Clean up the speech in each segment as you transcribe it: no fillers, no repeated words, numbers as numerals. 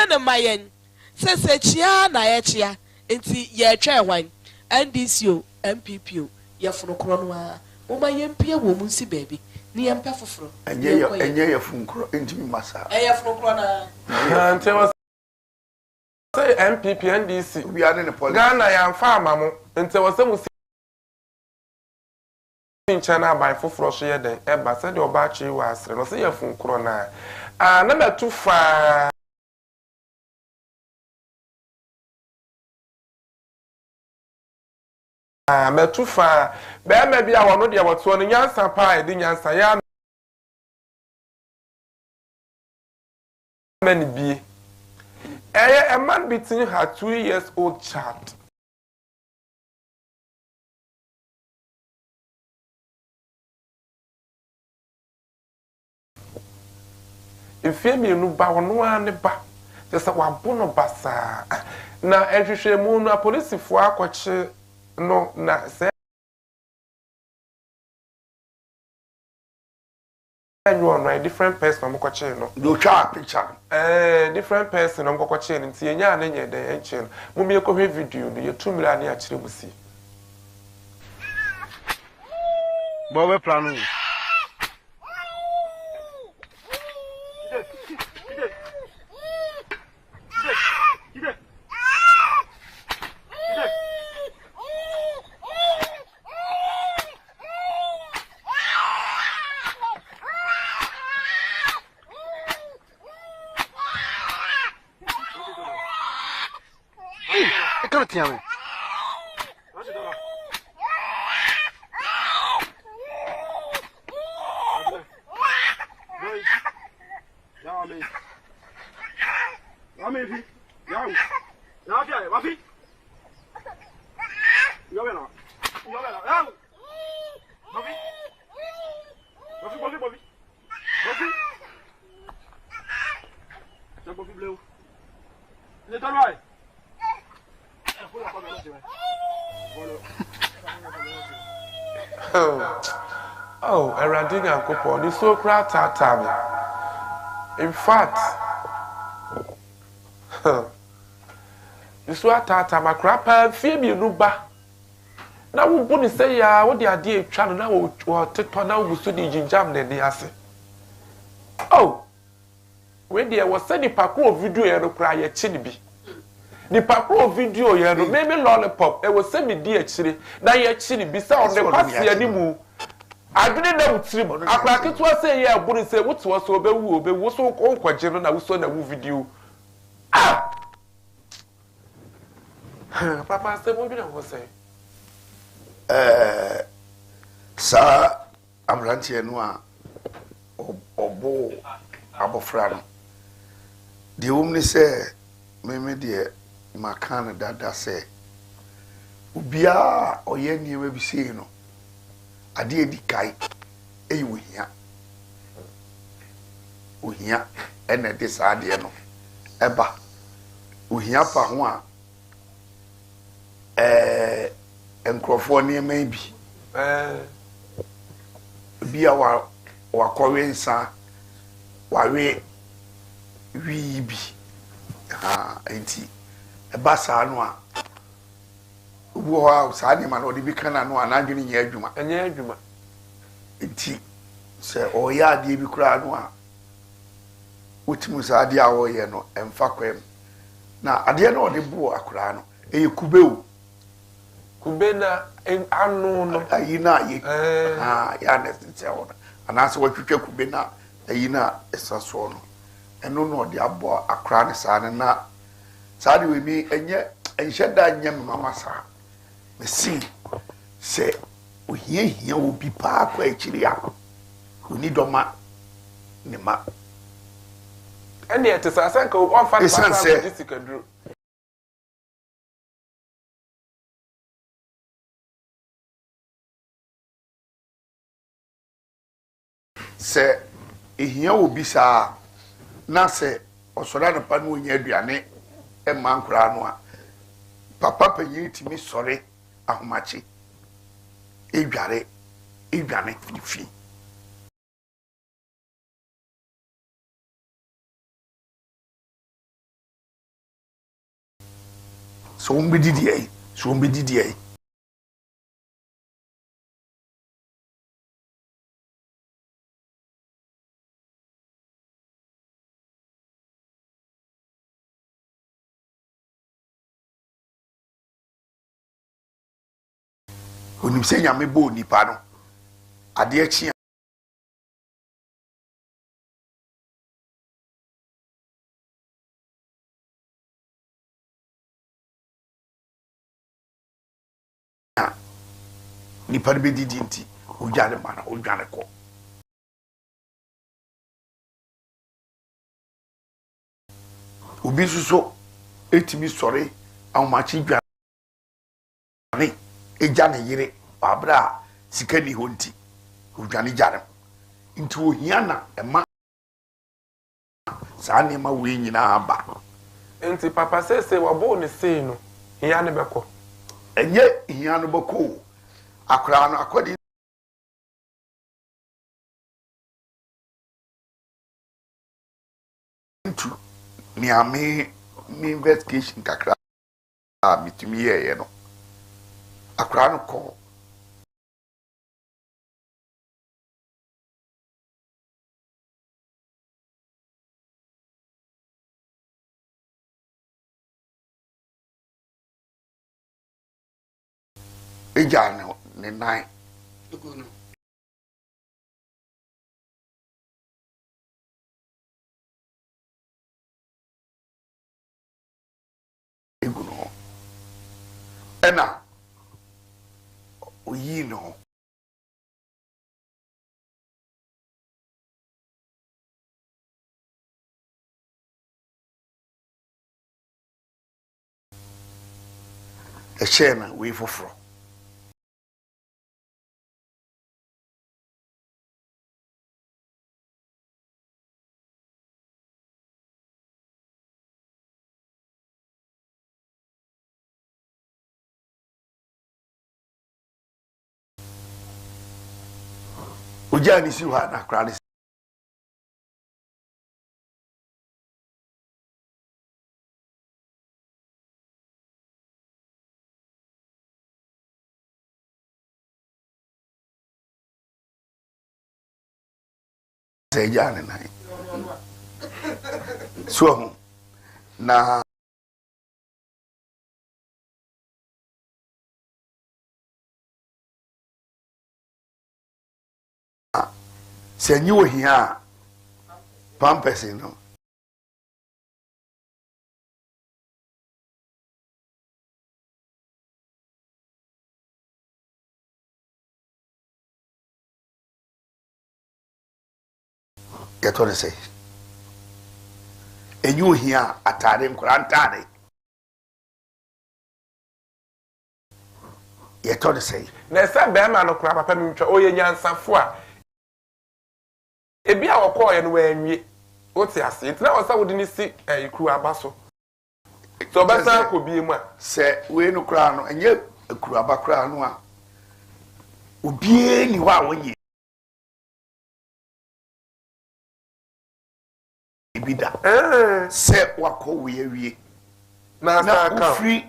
no mayen se chia na ye chia enti ye twa wan NDCO MPPO ye funu kro no a wo ma ye mpia wo mu nsi baby ni ye mpa foforo enye ye funu kro enti mi masa ye funu kro na ante was say MPP NDC we are in the police Ghana ya mfa amamo ente was say mu China by foforo so ye den e ba say de oba chi wa asre no say ye funu kro na na metu fa metu fa be ma bia wono de woto no nyansa pa e de nyansa ya many be a man between her 2-year-old child. If you no ba no ane ba just wa bono basa na ehwehwe mu no police fo akwache no na say you on a different person mo kwache no do twa picture different person mo kwache no nti enya na nye den enche no mo mi ekwohwe video no ye 2 million na akire musi bo we planu Come here, me. Oh, Agradaa Nyankopon, ni so kra tata me. In fact, ni so tata makra pa fie bi nu ba. Na wo bu ni say ya, wo de ade etwa no na wo teto na wo so di jinjam ne ni ase. Oh, when there was any pakro video ye no kra ye chi ni bi. Ni pakro video ye no maybe lollipop e was say me di akire na ye chi ni bi say on the party animu. Adwene na wutrim aklaketo ase ye aburu se wutu so obewu so konkwaje no na wuso na wu video papa se mo bi na wo se sa amrantie no a obo abofra no de wumni se meme de makana dada se ubia oye niema bi sei no ade edi kai ohia ene de saade no eba ohia pa ho a enkrofo ne man bi bia wa kowe nsa wawe wi bi enti eba saa no a wo saade ma no de bi kana no anadwene nya adwuma enya adwuma enti se oya ade bi kura no a wotimu saade a wo ye no emfa kwem na ade no de bo akura no eye kubewu kube na anu no ayina ye ya na tse ho ana se watwetwe kube na ayina esaso no eno no de abo akura ne saa na saade we mi enye enhyeda nya mama saa mesi se ohia obi pa kwa akiri a oni doma ne ma ene etesa sanka on fa na disikadru se ehia obi saa na se osora no pa no onya aduane e ma nkura no a papa panyin timi sore ahomachi edware fi so umbi didi ai so umbi didi ai onim se nyame bo nipa no ade achi nipa be didi nti odwane mana odwane ko obi suso etimi sore awmachi dwane eja ne yire abra sika ni honti odwane jare nti ohia na ema saa ne ma we nyina aba nti papa sese wabo ne sei no hia ne beko enye hia no beko akra no akodi ntu ni ame mi investigation kakra mitumi ye no akra no ko eja ne nine eguno ena oyi no echena we foforo ojani si wa na kra ne sejane nai so na senyi ohia pampers no geto ne say enyi ohia atare nkura ntare yeto ne say na se be ma no kura papa mi ntwa oye nyansafo a ebi a wokoye no wanwie oti ase ntina wasa wodi ni si ekuru abaso so basa ko bi mu a se we no kura no enye ekuru abakura no a obie ni wa wonye ibida se wako wie na aka free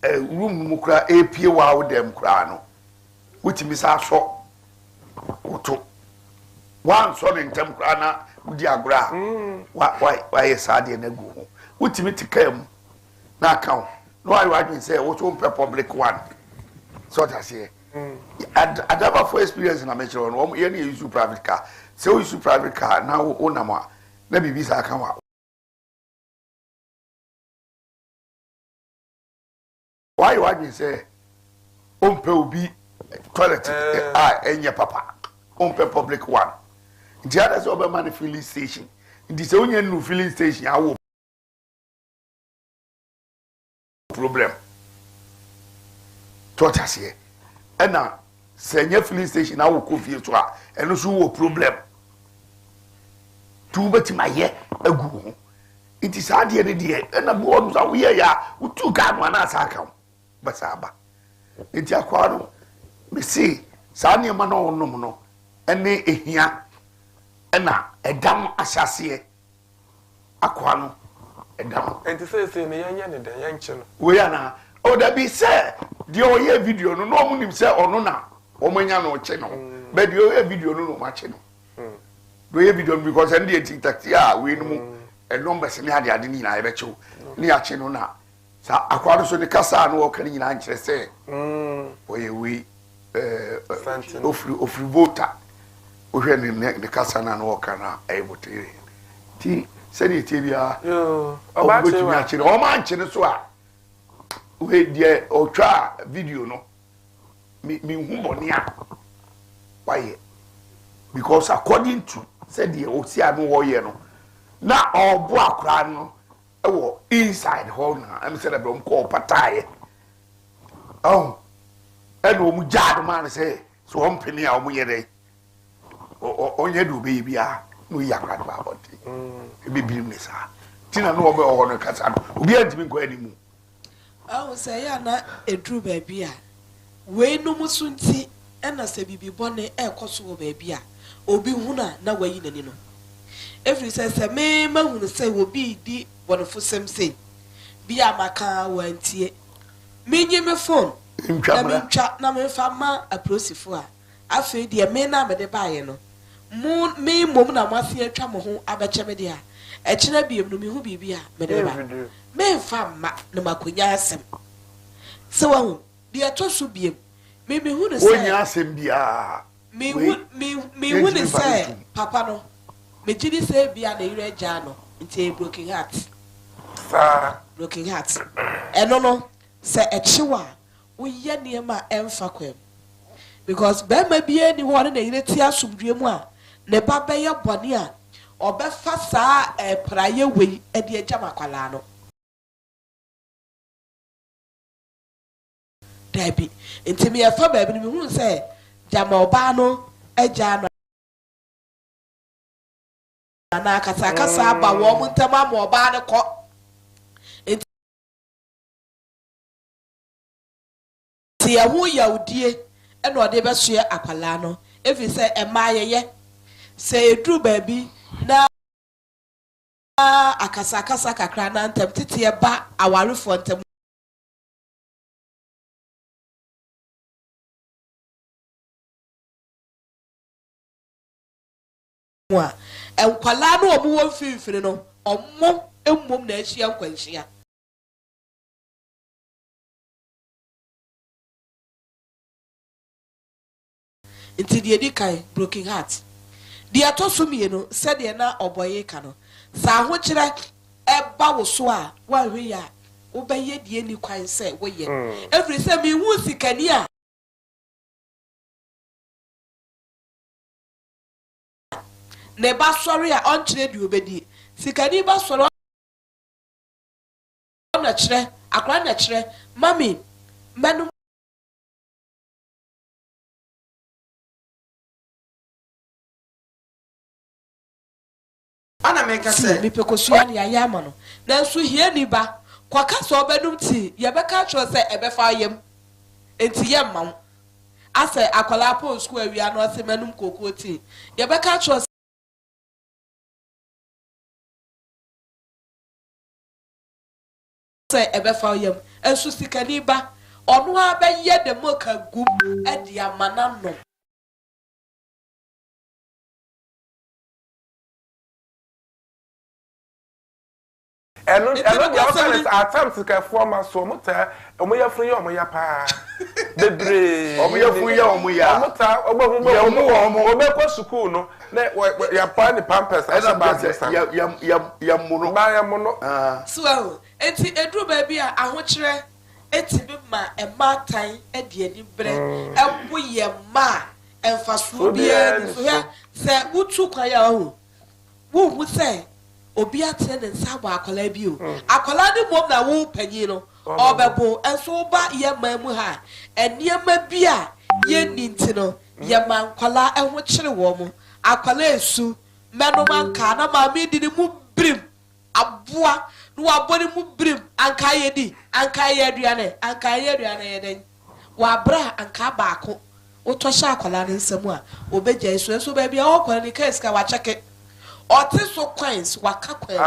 room mu kura apie wa wo dem kura no wutimi sa so woto wan so ne ntem kura na wudi agora wa yesade na gu ho wutimi tikam na account no I want say wo so public one so that say adaba for experience na mention no ye na use private car say use private car na wo na ma na bibi sa aka wa why you want say ompe obi toilet enye papa ompe public one the others over man filling station the say onye no filling station awo problem to say na senye filling station awo ko fie so a eno so wo problem tu beti maye agu ho it is hard here dey na bo no so we ya utu ka no na asa aka basaba enti akwa no me see sa ne ma no onum no ene ehia na edam ahyase akwa no edam enti say ne yanya ne da yanche no we ana o da bi say de o ye video no no munim say ono na o manya no che no but de o ye video no ma che no do ye video because and the TikTok ya we no mu e numbers ni ade ni na e be chew ni a che no na sa akwado so ni kasa no o kan ni na nkyere say o ye we ofri voter o hwe ni kasa na no o kan na e voter ti sɛde tebia oba che o ma nche so a we die otwa video no mi hu boni a why because according to said the osia no wo ye no na obo akra no e wo inside hall na am said abrom ko pataye oh e no mu jad man say so ompeni a omu ye dey onye do be bia no yakra ba body bibirim ne sa tina no obe oho no kasa no obi antimi ko animu awu say ya na edru ba bia we no musunti ena se bibi bone e koso wo ba bia obi huna na wayi nani no every say me mahunu say obi di bonofo semse bia maka wantie menye me phone na me fa ma aprosifo a afi de me na me de baaye no me mom na masi atwa mo ho abecheme de a echina biem no me hu bibia me de ba me fa ma na makonya asem se wa hu de atoso biem me hu ne say onya asem bia me hu ne say papa no me gidi say bia na ire ja no nti broken heart broken heart eno no se echiwa wo ye niema emfa kwem because be ma bia ni ho na ire ti asomdue mu a ne ba be ye bone a obefa saa praye we e de agya makwala no dabi ntimi e fa ba bi ni hu se jama oba no agya no na kasa aba wo mu ntama ma oba ne ko ti ya hu yaudie e no de be so ye akwala no efi se e ma yeye se edru ba bi na akasa kakra na ntem tete e ba awarefo ntem wa enkwala no omo won finfini no ommo emmom na ahia nkwanhia inti de di kai broken heart de atosumie no se de na oboye ka no sa ho kire e ba wo so a wa hwe ya wo be ye de ni kwan se wo ye every say me hu sikani a ne ba sori a on kire de obedi sikani ba sori on na kire akra na kire mami manu ana meka se mi pekosua ne yama no na nso hie ni ba kwaka so obedum ti ye beka tro se ebefa yem enti ye mam ase akwala po school awia no se manum kokoo ti ye beka tro se ebefa yem enso sikani ba onu ha be ye de moka gum e di amana no eno dia osan attempts ka forma so mota omoya fun ye omoya pa bebre omoya fun ye omoya mota obekọ school no na ya pa ni pampers asa ba ya muno ba ya muno so enti edru ba bi a ahokire etibi ma ematan e de ani bre ebo ye ma emfaso bi ani so ya se utu kwa ya ho wo hu se obi ate ne nsa ba akola bi o akola ni mom na wo panyi no obebo enso ba ye mamu ha eniema bi a ye ninti no ye mankola eho kire wo mu akola esu menoma nka na ma mi di ni mu brim aboa no aboni mu brim anka ye di anka ye aduane ye den wa bra anka baako wo to sha akola ne nsamu a obegya esu ba bia wo kola ni case ka wa cheke Otiso coins waka kwen.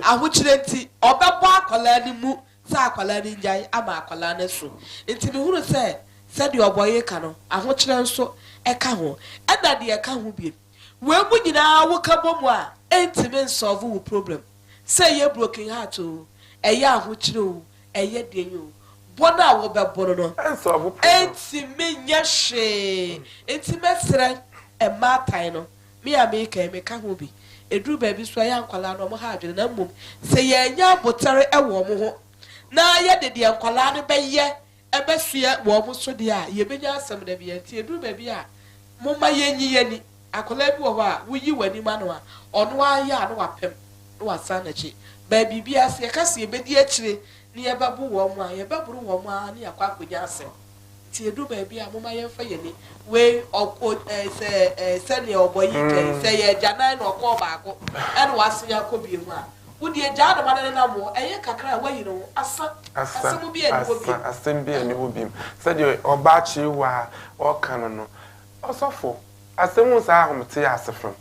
Ahuchirenti obebo akwala ni mu sa akwala ni njai ama akwala ne so. Enti me hunu se said your boy cano, I want you so a camo, and that the account be. When we did our cabomwa, ain't men solve a problem. Say you're broken heart to a young which you, a yet you. One hour about Bono, and solve ain't me, yes, she, ain't me, a martino. Me, I make a camo be. A drew baby so young colano hard in a mum. Say, ya, but a woman. Now, yet the dear colano bay ye. Ebesia wo so dia ye benya asem da bia nti edu ba bia momma yenyi akola bi wo ha wo yi wani ma no a ono aya no wapem no wasa na chi ba bibia se ka se ebedi akire ni ye babu wo mo a ye baburu wo mo a ni akwa akonya asem nti edu ba bia momma ye fa yeni we se ne oboyi ke se ye janan no ko baako ene wase yakobi mu a Udi ejado manene na mo eye kakra wa yiro asem bi ani wo bi asem bi ani wo bi said you obachi wa o kan no osofo asem sa ahomte asefram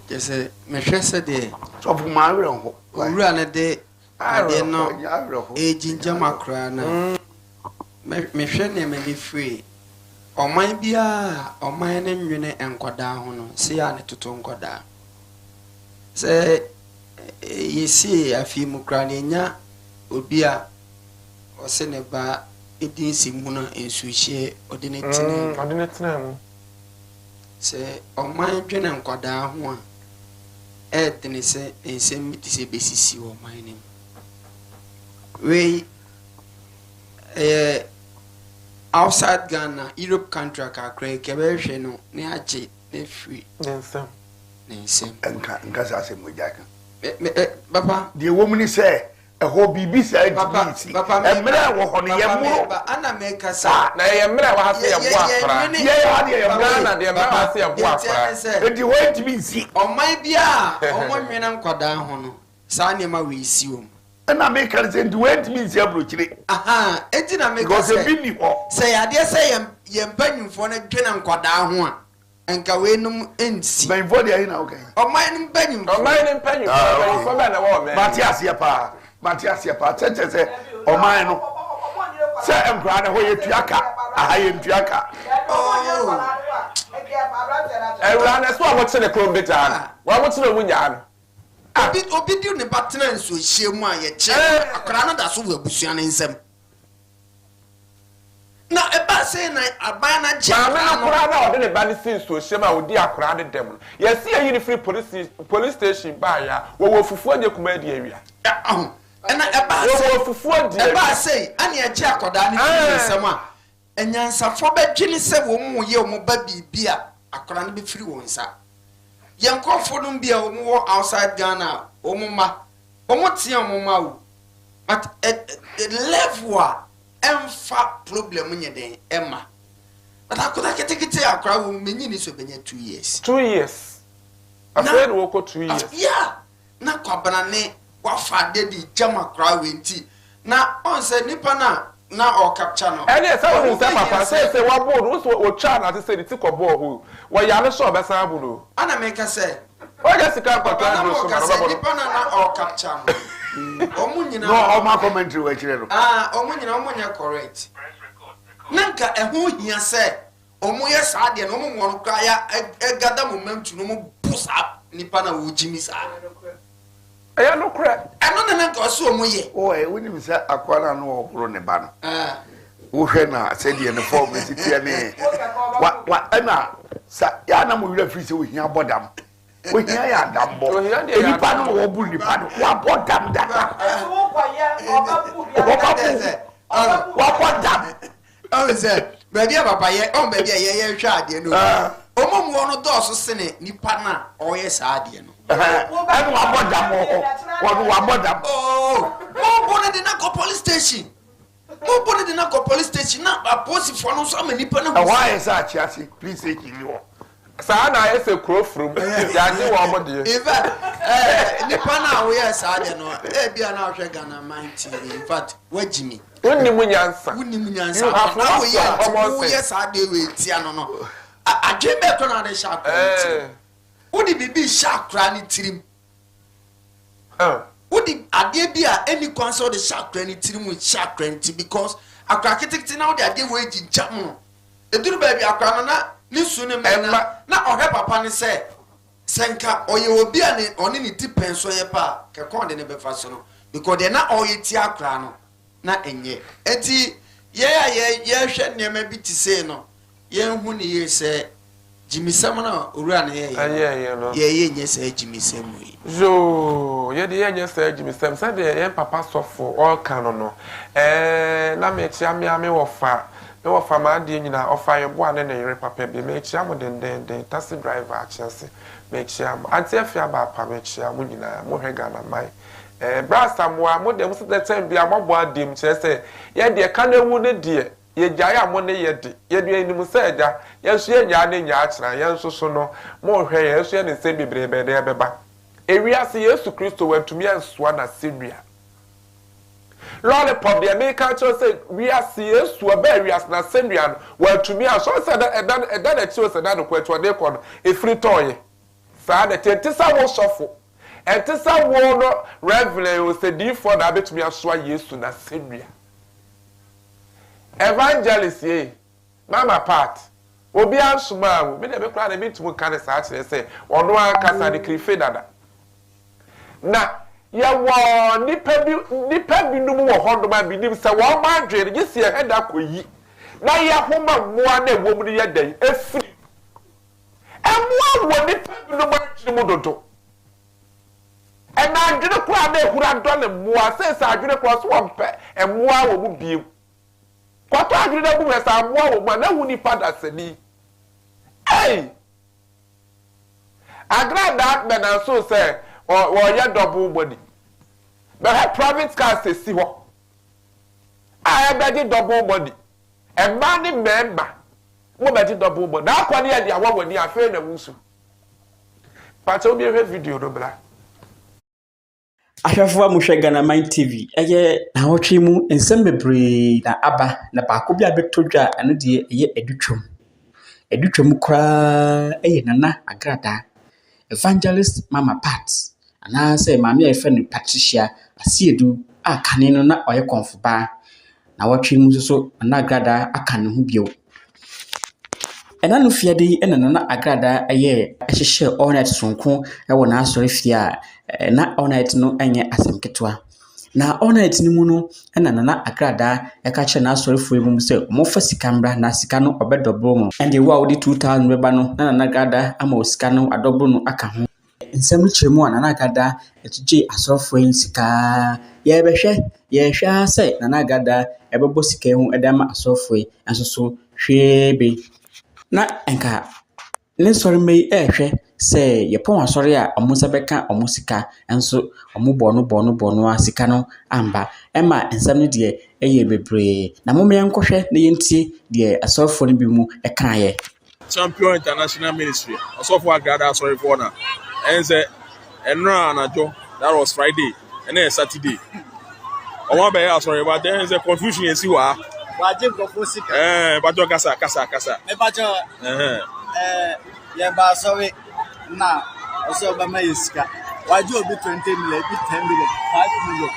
jese mehwe se de sofo ma awre ho owura ne de ade no ejinja makra na mehwe ne me ni free oman bia oman ne nwene enkoda ho no se ya ne toto nkoda se yesi afi mukrane nya obi a ose ne ba edin simu na ensuhye odine mu se oman dwene nkwada ho a etene se ensem miti se besisi oman nim we outside Ghana Europe country akakra kebe hwe no ne ache ne free ensem enka sa se mojaka papa the woman say a hobby be said papa emre wo hono ye mu ana make sa na ye emre wa ha se ye bo afra ye ha de ye Ghana de emre wa se ye bo afra e di wait me see oman bia omonwena nkwada ho no sa ne ma we si om na make can say the wait me see abrochire aha enti na make because e bi ni ho say ade say ye mpanyimfo na dwena nkwada ho a enka wenum ensi ben vodi ayi na okay oman nim panyimfo so ba na wo me Matias ye pa tete se oman no se emkra na ho ye tuaka aha ye tuaka ewra na so wo tene krom beta wa wo tene wunya no obi di ne batena nso hyemu a ye che akra na da so wo abusua ne nsem na eba say na aban na je na akra na ode ne ba ne sin so hyemu a odi akra de dem ye see ayi ne free police station ba ya wo fufu anye kuma di awia ena eba say wo fufu di eba say ani eje akoda ne nsem a enyansafo bedwene se wo mu ye wo ba bibia akra ne be free wo nsa yankofo no bia wo mu outside Ghana wo mu ma wo mu tie wo mu ma wo but level a emfa problem nye den emma but akoda ketekete akra wo menyi ni so benya 2 years 2 years afraid wo ko 2 years yeah na kwabana ne wafa de di jama akra we nti na on say nipa na o capture no ene say wo say papa say wa board wo twa na say the tick ball ho wo ya no so be san budo ana make say o just ka kwata no so na nipa na o capture no omunyina no o ma commentary we kire no omunyina omunya correct nanka eho hia se omuye saade no omu won kwa ya egada momentum no mu pusa nipa na wo jimi sa eya no kra eno na nanka so omuye woni mi se akwara no wo horo ne ba no wo hwe na se de ne form si tie ne wa ena sa ya na mo wira free se wo hia bodam wo hia ya dambo nipa no wo bu nipa no wa bodam da wo kwaye obabu wa bodam o se baby papa ye on baby ye hwa ade no omomu ono doso sene nipa na o ye sa ade no enu wa bodam wa bodam mo bone de na ko police station na aposi fo no so ma nipa na why is that chiasi please say you sa na ese kro from ya ji wo mo de even nipa na wo ye sa ade no bia na hwe Ghana mind in fact wajimi wonni munyansa na wo ye sa ade we tia no adwe be ko na de sha ko Udi bibi shakra ni tirim. Udi adie bi a any console the shakra ni tirim with shakra ni tirim because akra kitikiti na udi adie we jinjam no. Eduru baby akra na ni sunu me na ohwe papa ni say senka oye obi a ne oni ni tipen so ye pa ke kon de ne befa so no because de na oye ti akra no na enye enti ye hwe niam bi ti say no ye hu ni ye say jimisam na owura na ye no ye nye say jimisam yi zo ye de ye nye say jimisam say de ye papa sofo all kan no na me chia me wo fa ma de nyina ofa ye bo ane na yere papa bi me chia mo den taxi driver a chance me chia mo anti afia ba pa me chia mo nyina mo hwe Ghana mai brasa mo a mo dem so the time bi amabo adim che say ye de ka na wu ne de ye gyae a mo ne ye de ye de anim say agya ye so ye nya ne nya akira ye so so no mo hwe ye so ye ne se bibrebe de beba ewiase Yesu Kristo wantumi ansoa na sedua lollipop the American church say we are serious to a very as na sendrian well to me I saw said that chose that the question they call a free toy sa the tisa wo sofo and tisa wo no reverend will say for that bit me aswa Yesu na sendria evangelist ye mama part obi ansuma me dey be kra na me tumu kan sa akire say ono akasa de krife dada na ya wo nipa bi numu wo hondoma bi nim se wo ma dwere gi se head akoyi na ya homa moa na ewo mu ye dan efiri emwa wo nipa bi numu adwene mu dodo na adwene kura na ehura ndo na moa se adwene kura so wompe emwa wo mu biem kwato adwene na bu mesa moa wo ma na hu nipa da sani Agradaa men so say or ya double body. But her private car says see what I beg double body. A money member. What about double body? Now, when you are one when you are fair and wusu. But I'll be a video, no blah. Ahwefo amuhwe Ghana Mind TV eye na wotwe mu ensem bebre na aba na baako bi abetodwa eno de eye edutwam kra eye nana Agradaa evangelist mama Pat ana say mama efe no Patricia asiedu akane no na oye konfoba na wotwe mu so na Agradaa akane ho bio ena no fiade ena nana Agradaa eye ehihye all night sonko ewo na asori fia na all night no enye asemketwa na all night ni mu no ena nana Agradaa eka che na asori fo mu se mo fa sika mbra na sika no obedobro mo ende wo awodi 2000 beba no na nana Agradaa ama osika no adobro no aka ho nsem chiremu nana Agradaa etuje asofo yin sika ye hwe say nana Agradaa ebebo sika hu edama asofo enso so hwebe na enka ne sori mei ehwe say ye pon asori a omusa beka omusika enso omubono a sika no amba ema ensam ne de eye bebre na mo me enkohwe na yentie de asofo ne bi mu eka ye Champion International Ministry asofo Agradaa sorry for na ense enra anajo that was Friday and then Saturday omo be ya sorry but then is a confusion you see wa waje nkofo sika bajo kasa me bajo ye ba sorry na oso ba mai sika waje obi 20 million bi 10 million 5 million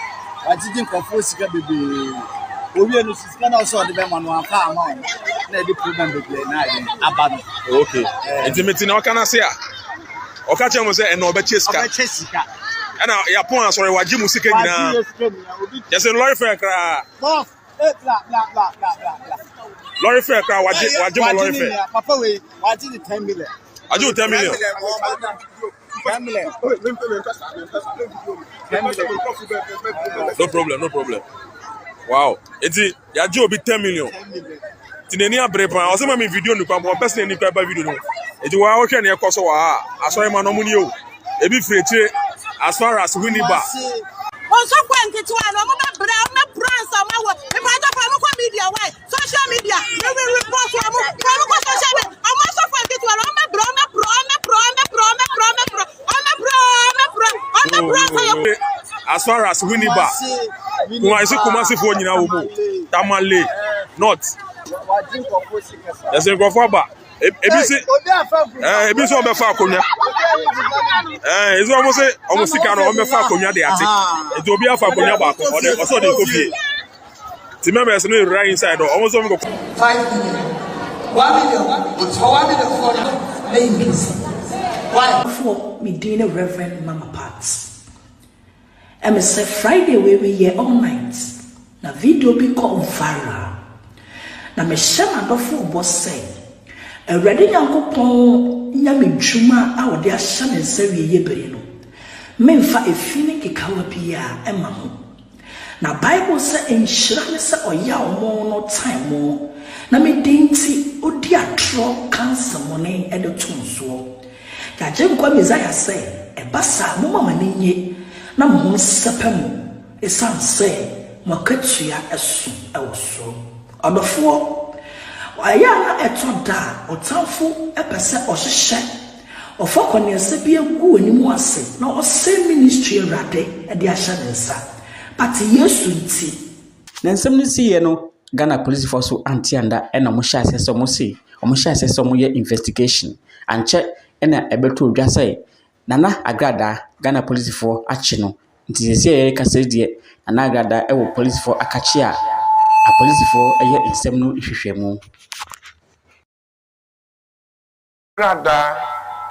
waje nkofo sika bebe obi enu sika na oso de be ma no afa ama na di problem bebe na ade abano okay intimate na kana se a oka che mo se eno obeche sika ana ya pon sorry waje mu sika nyina yes lorry fare kra boss bla lorry fare kra waje mo lorry fare papa we waje 10 million aju 10 million no problem wow eti ya ji obi 10 million tineni abrepa o se ma mi video ni kwa mo person ni kwa ba video no eti wa o hwe na ekoso wa asori ma no mu ni o ebi frete as far as winiba so kwenti to an mo be bra me pransa ma wo me ma da fa mo kwa media why social media we will report to mo kwa social media am so kwenti to an me bra as far as winiba ko isi kuma si fo nyina wo mu tamale not yes go for ba ebi so obefa akonya is almost sika no obefa akonya de ate enti obi afa akonya ba ko o de kofie ti members no right inside almost go 5 million 1 million it's 1 million for ladies why for me doing a reverend mama parts and say Friday we here all night na video be call viral na me share my boss say already yankopon nyame dwuma a wode ahya ne nsa wiye bere no memfa efini kekawa bia ema ho na bible say enhyira ne se oya omo no time mo na me denti odi atro cancer mo ne edo tonso ya je nkwa Messiah say ebasa mo mama ne nye na mo sepem esan say mo katua esu ewoso odofo ayana etonda otamfo epese ohhehye ofokoniese bi egu animu ase na ose ministry rade e de ahya nsa but yesu nti na nsem ni siye no Ghana police force antianda ena mo hya ase so mo si o mo hya ase so mo ye investigation anche ena ebeto odwa sai Nana Agradaa Ghana police force achi no nti siye kase die Nana Agradaa ewo police force akachi a police force eye nsem no hwehwemu Agradaa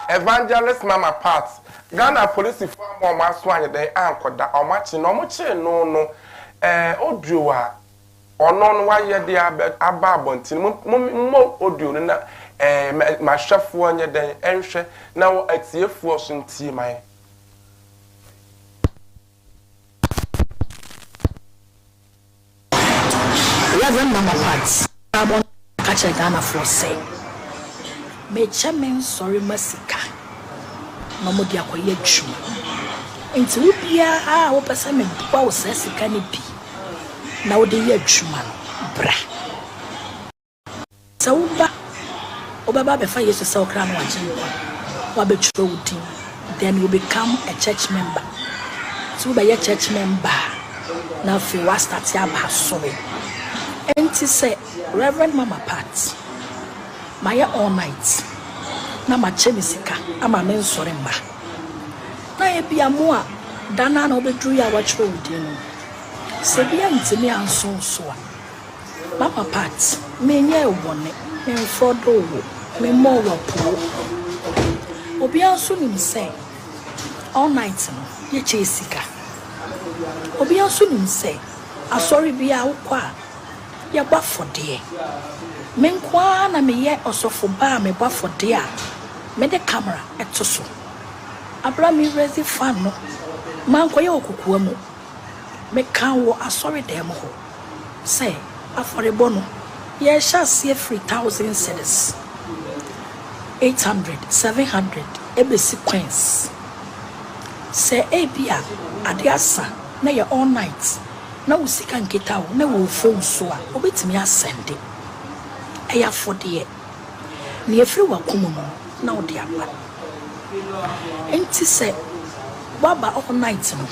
evangelist mama part Ghana police force mo maso anye den ankoda o machi no mo chi no audio a ono no wa ye de aba abontin mo audio na ma hwefo anye den enhwe na wo atiefu so ntie mai Reverend Mama Pats, Abon catch a Ghana for say. Me chairman sorry masika. No more dia kwa ye chuma. Into upia o pesa me kwa o sika ni bi. Na o de ye chuma bra. Sa uba obaba be fa yesu sa okra no agye. Wa be churo udin. Then you become a church member. So be a church member. Now if you start ya ba sorry. Enti say Reverend Mama Pat my all night na ma chemisika ama men sore mba na ye bia mo a dana na obedru ya wachro udi no se bia ntimi anso so a Mama Pat me nye wone me frodo wo me mo wo po obi anso nim say all night no ye chesika obi anso nim say asori bia ukwa ya ba fode menkwa na meye osofo ba me ba fode a me de camera etoso abra mi rezi fan no manko ye okukuwa mu me kan wo asori dem ho say aforebo no ye sha see 3000 cedis 800 700 ebesi coins say ebia ade asa na ye all night na usika nketa wo na wo phone so a obetimi asende eya fode ne efri wakomu no na odi aba enti se waba all night no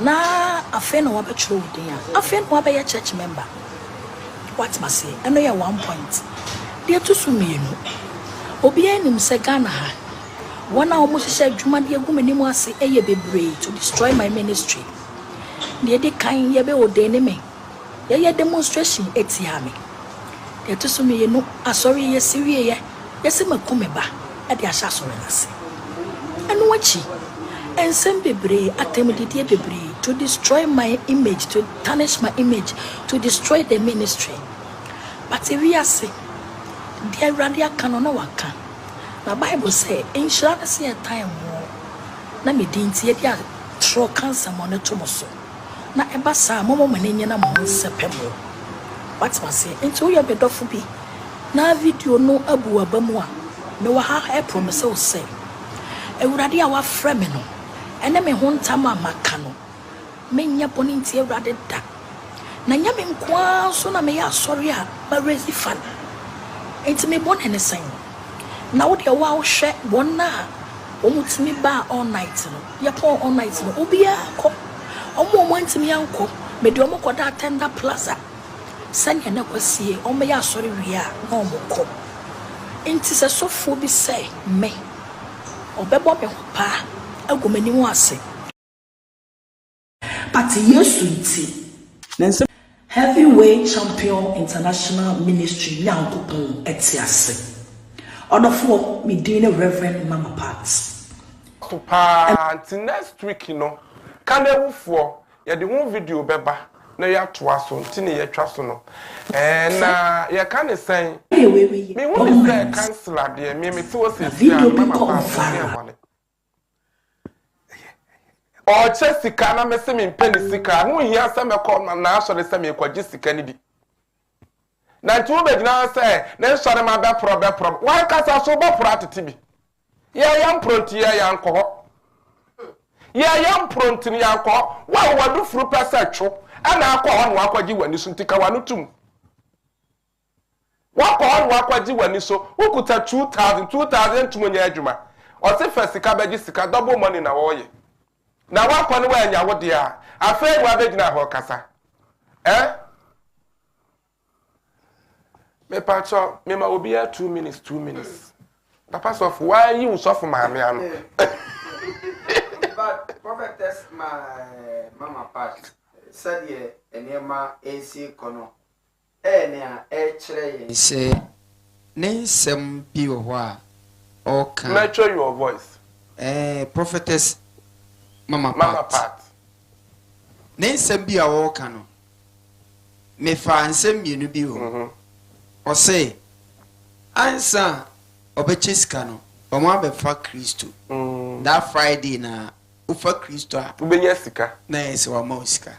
na afen no wabetro odin a afen no wabe church member what must say eno ya 1 point de to so mienu obi anim se Ghana ha wona omo hye adwuma de agumanimu ase eye bebre to destroy my ministry de de kan ye be odene me ye demonstration etiame de to so me no asori ye siwie ye se makome ba e de ahya sori nase anu achi ensem bebre atemdidie bebre to destroy my image, to tarnish my image, to destroy the ministry. But if we are say the radia canona waka the Bible say in shall see a time more na me dinti dia tro cancer money to moso na ebasa momo manenya na mo sepemo what must say into your bedofo bi na video no abu abamu a me wa ha promise o say ewurade a wa frɛ me no ene me ho ntama maka no menya boni nti ewurade da na nya me nkoa so na me ya asɔre a ba raise fan enti me bon ene sen na wo de wa wo hwɛ wona o mutimi ba all night no ya pon all night no obia kɔ omo ntimi yanko me de omo kɔda tender plaza sanya na kwasie omo ya asɔre wi a na omo kɔ Inti se sofo bi say me. Obebo me ho pa agomani mu ase. But yesu nti. Heavyweight champion international ministry Nyankopon etiase. Odofo me din Reverend Mama Pat. Until next week, can they move for? Yeah, the one video beba. Na ya twaso ntine ya twaso no ya kan say me won say cancel de me to o say mama pa o chesika na me se me mpeni sika hu hia se me ko na aso de se me kwaji sika ni bi na ntu be gina say na so de ma be pro why kasa so be pro atete bi ya yam pronti ya yanko ho ya yam pronti ni yanko wa wadu furu pesa two ana akwa hon wakwaji wani so ntika wanu tum wakwa hon wakwaji wani so ukuta 2000 tumunya adwuma o se fasika beji sika double money na wo ye na wakwa ne wa nya wo de a afa wa begina ho kasa me pacho me ma obi 2 minutes papa so why you so for maame ano but prophetess my mama part said ye enema AC kono ene a kire ye se ne nsem bi wo a okay match your voice prophetess mama part ne nsem bi a wo ka no me fa nsem mienu bi wo o say ansa obechiska no omo abefa Kristo that Friday na ufa Kristo a ubenya sika na ese wa mausika.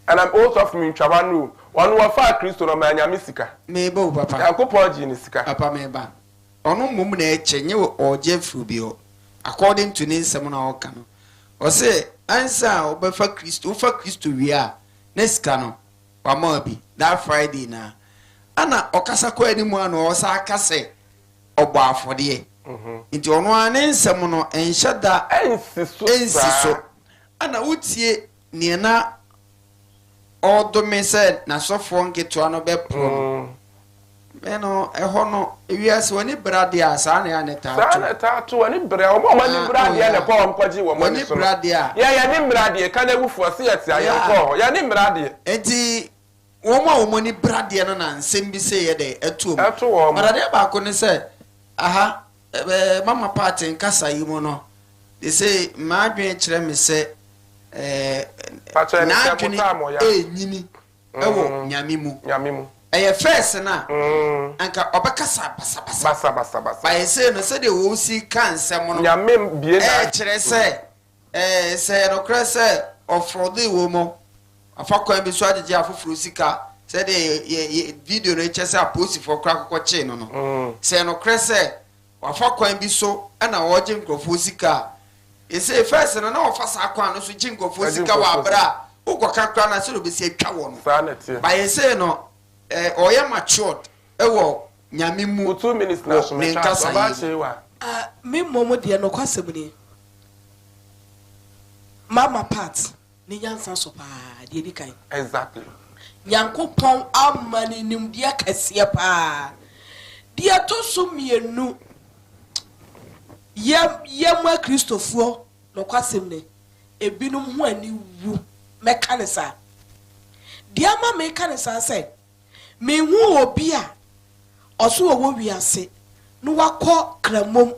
And I'm also from Chabanu. One was far Christo no manya misika. Mebo papa. Yakopoji ni sika. Papa meba. Ono mum na echenye o Jeffrey bio. According to nsem na oka no. O say ansa obefa Kristo, ufa Kristo wia. Nesika no. Wa mabi that Friday na. Ana okasa kwa animu ano o sa akase obo afode. Nti ono ane nsem no enhyada ensiso. Ana utie ne na Odo me said na sofo nketo ano be pro no eho no ewiase woni brade a sa na ya netatu woni bre o ma ni brade ya ne ko omkwaji wo mo ni brade a ya ni brade ka na wufu ase ya ti ayenko ya ni brade enti wo ni brade no na nsem bi se ye de atu o brade ba ko ne se aha mama party nkasa yi mo no they say ma adwen kire me se na adwene nyini ewo nyamimu eye first na anka obekasa basa ba ese no se de wo si kan nsem no nyamem bie na kire se se no kire se ofrode wo mo afakwa bi so agege afoforo sika se de video no chese apost for kra kokko che no se no kire se afakwa bi so na wo je nkrofo sika ese first na ofa sa akwa no so jinkofo sika wa bra ukoka kra na se do be si atwa wo no ba ese no oye matured ewo nyamimu 2 minutes na so me twa ba che wa me momo de no kwasem ni mama part ni nyansa so pa de di kan exactly Nyankopon amani nimdia kase pa dia to so mienu yemwa Kristofo no kwasem ne ebinum ho ani wu mekanisa dia ma mekanisa say me hu obi a oso wo wiase no wakọ kramom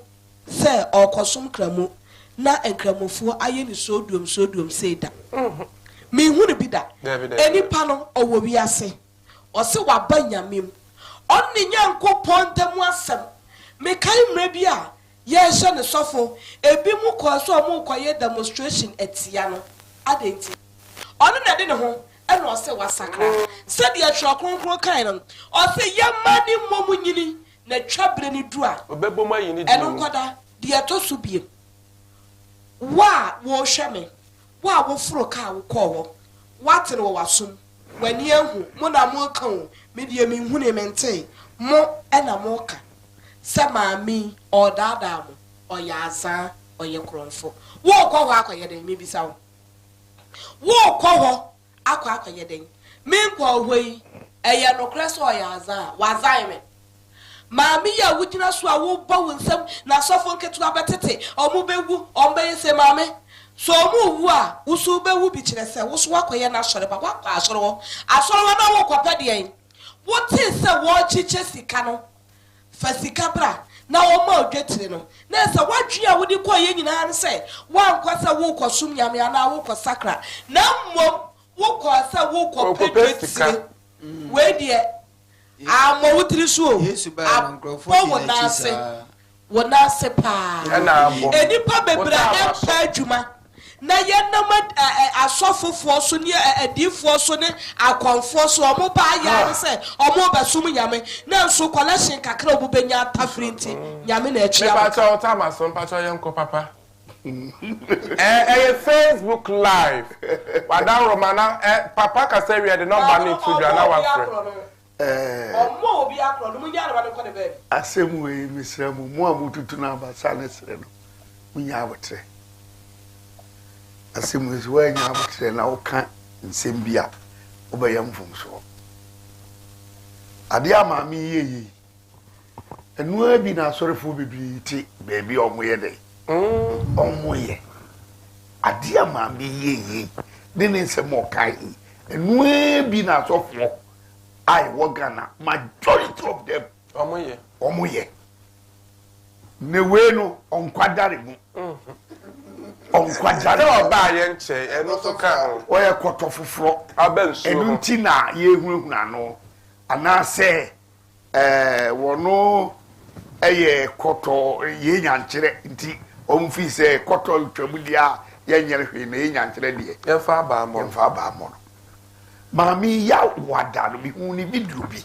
say okosom kramo na enkramofo aye ni sodum say da me hu ne bi da eni pa no owo wiase ose waba nyamem onni Nyankopon temu asem me kai mra bi a yes ne sofo ebi mu ko so mu koye demonstration etia no adenti onu na de ne ho eno ose wasakra se de atwa kronkron kan no ose yamani momu nyini na twabre ni du a obebo ma yini eno nkoda de atosu biem wa wo hweme wa wo furo ka wo ko wo watere wo wasum wani ehu mo na mo kan me de mi hu ne mente mo ena mo ka Samami or Dadam or Yaza or Yakronfo. Walk over Aquayading, maybe so. Walk over Aquayading. Meanwhile, way a Yanocress or Yaza was I. maami ya wujina so a wo ba wonsam na sofo nketu abetete omo bewu ombe se maami so omo wu a wusu bewu bi kire se wusu wakoye na asore ba wakwa asore wo na wo kwapa de en wo tin se wo chiche sika no fa sika bra na wo ma odwetire no na se wadwe a wodi koye nyina ne se wankwa se wo kosum nyame na wo kosakra na mmom wo ko se wo ko pedwetire we de amo wutiri so wona se pa enipa bebra empa adwuma na yenam asofofo so ne adifo so ne akonfo so omo ba ya se omo basum nyame na nso collection kakra obu benya tafrinti nyame na achi pa cha tama so pa cha yenko papa Facebook live Madam Romana papa ka say we the number need to na wa friend omo obi akro no munya na ko de be asem we misramu mo amututu na abasa na sere no munya abotre asem we so anya abotre na oka nsem bia obeyam fom so ade ama mi yeyi enu abi na asorefo bibiri ti beebi omoye de omoye ade ama mi yeyi de ne nsem okai enu abi na asofo I Wagana, majority of them. Omoye. Neweno on quadarimu. On quadarimu. Ba yenche, and also can. Oya quarter for fro. Enuntina, ye no. And I say, wono a quarter ye yanchere, inti, omfise, quarter tremulia, yanyer, yantre, yan far Mami ya wada no bi huni vidru bi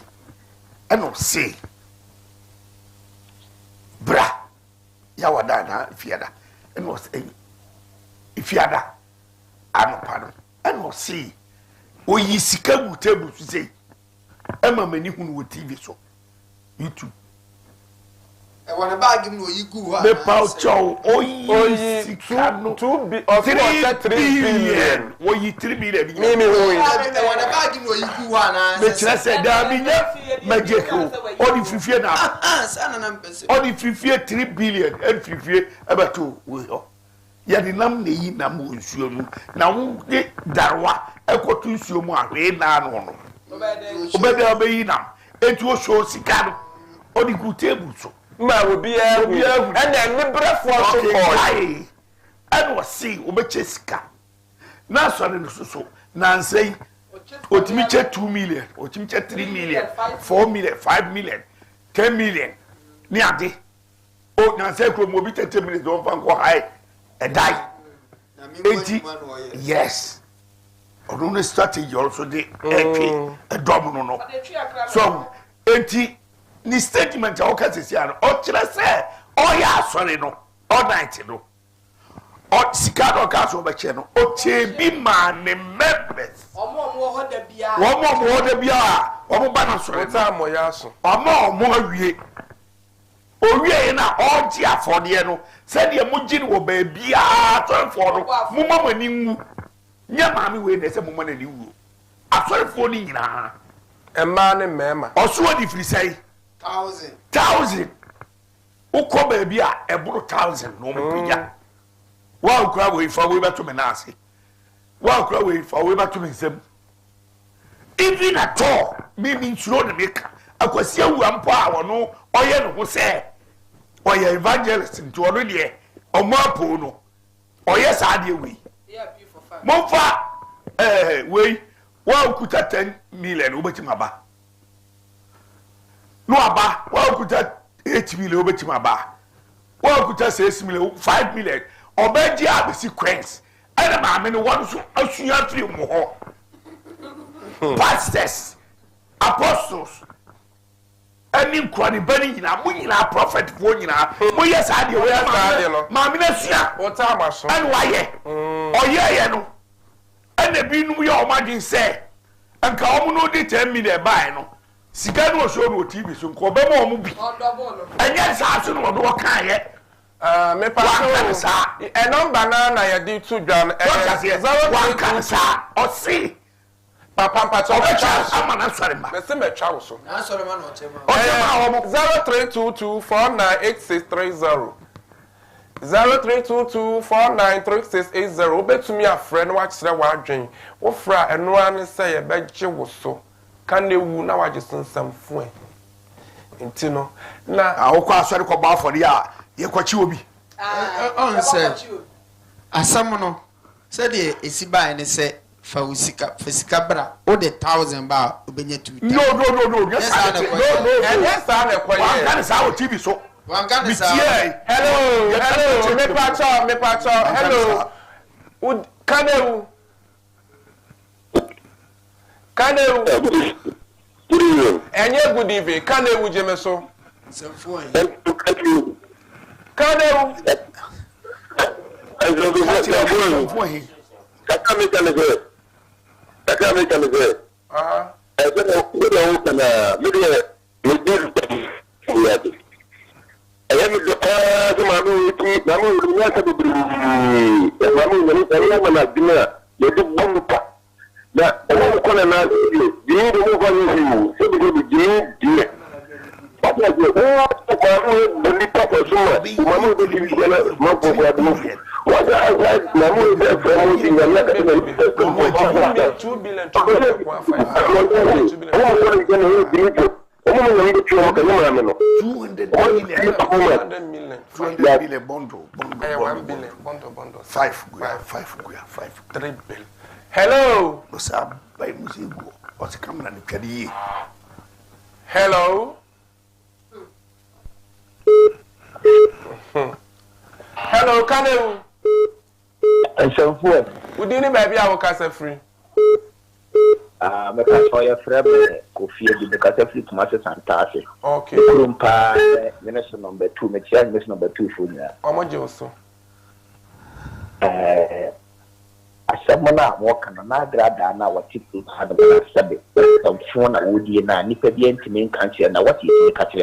eno se bra ya wada na fiada eno se ifiada anopa no eno se oyi sika butebu se ema mani hunu wo TV so YouTube wana bag mu oyigu ha me pau chow oyi sika no 3 billion oyi 3 billion mimi oyi wana bag mu oyigu ha na me kira se da mi nya majeko odi fifie na sana na mpese odi fifie 3 billion and fifie abato we ho ya di nam na yi nam nsuo mu na wo de darwa ekotu nsuo mu ahwe na no no obede obeyi nam etu o show sika no odi ku table so ma wo bia and ni brefo so ko and was see obeche sika na so ne so na nsei otimi che 2 million otimi che 3 million 4 million 5 million 10 million ni ade o na say kro mo bi 30 million don fan ko high e die yes on strategy also the a domino no so enti ni statement a okasisi ano o kire se o ya asore no o night no o sika no ka so be che no o chebi ma ne members omo ho da bia omo ba na sore ta mo ya so omo awie owie na o ji afode no se de mo gi no ba bia to fo no mo mama ni nwu nya ma mi we na se mo mama ni wu asore fo ni nyina emma ne mema oso di free say 1000 uko ba bia eburu 1000 no mo pija wa ukra we fa we beto me na ase wa ukra we fa we beto me nsem even at all me nsuro de meka akwasi awu ampo a wono oye no ho se oye evangelist nto ono de omo apo no oye sa de we mo fa we wa ukuta 10 million obetima ba no aba wa ukuta 8 million obetima ba wa ukuta 6 million 5 million obeji abisi queens ana ma me no won so asua firi mo ho pastors apostles ani kwani bani nyina mo nyina prophet fo nyina mo yes ade we ade no ma me na sua o ta ma so an waye oye no ana bi nu ye o magin se anka o mu no di 10 million buy no sika no so no TV so nko be mo mu bi anya sa so no do kan ye me pa so e number na ya di 2 dwan 0 sa o si Papa Pacho, I'm an answer. The same child. So, 0322498630. 0322493680. Bet to me a friend watch the watching. What fra and one say a bed was so. Can they woo now? I just some fun. Intino. Now, I'll cross the cobalt for the year. You what you be. Said, as someone said, is by and say, Fasika bra, all the 1,000 bar, Ubenya 2. No. Yes, I'm a quiet. That is our TV so. One gun is hello, me pacho, hello. Would Kaneu? And yeah, good evening. Kaneu, Jemeso. Some phone. Kaneu. I am the bundle. 5 3 billion. Hello. What's coming on the career? Hello. Hello, Kaneu. And some food. We didn't baby our casa free. Because for your friend, Kofi, because of it, Master Santas. Okay. Rumpa, minister number 2, Michigan, minister number 2 for you. Omojoso. Asamona walking on Agradaa now what people had a subject. Some phone would be na nipa be intimate country and what you catch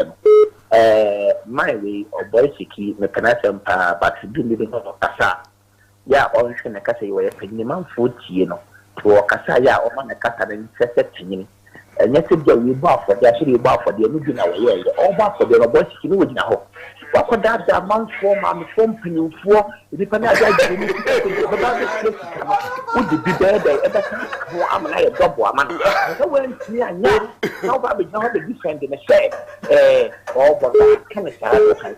my way or basically mechanism but do living on Kasa. Ya on a Kasa you were a minimum food, you know, to Kasaya or man a Kasa and setting. And yet, we bought for the actually bought for the original way, all bought for the boys you would know. What could that amount for my phone penny for? Depending on would be better ever I'm like a double man. So when here now, nobody know the difference in a shame. But can I say,